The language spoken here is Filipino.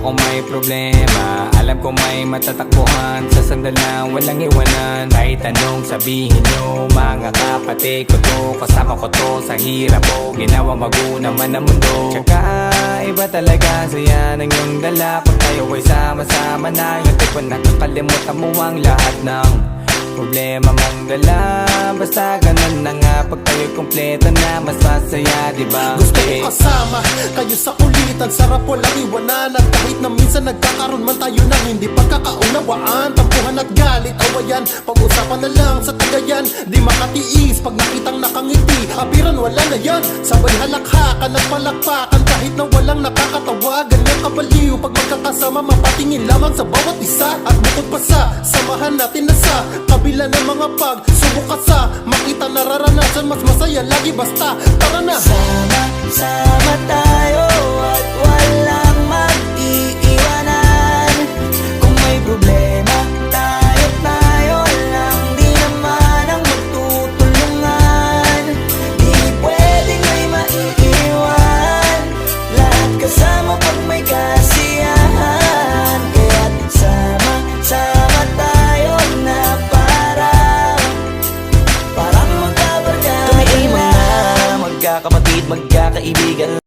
ako may problema, alam ko may matatakbuhan sa sandal na walang iwanan. Kahit anong sabihin nyo, mga kapatid ko to, kasama ko to sa hirap ko, ginawang bago naman ang mundo. Tsaka iba talaga saya ng iyong dala, kung tayo ay sama-sama na. Yung tipo nakakalimutan mo ang lahat ng problema mang dala. Basta ganun na nga, pag tayo'y kompleto na, mas masaya, diba? Gusto ko kasama kayo sa kulitan, sarap walang iwanan. At kahit na minsan nagkakaroon man tayo ng hindi pagkakaunawaan, tampuhan at galit, awayan, pag-usapan na lang sa tagayan. Di makatiis pag nakitang nakangiti, abiran wala na yan. Sabay halakhakan at palakpakan kahit na walang nakakatawa. Ganyan kabaliw pag magkakasama, mapatingin lamang sa bawat isa. At bukod pa sa samahan natin na sa kabila ng mga pagsubok ka sa makita nararanasan, mas masaya lagi basta tara na. Sama sa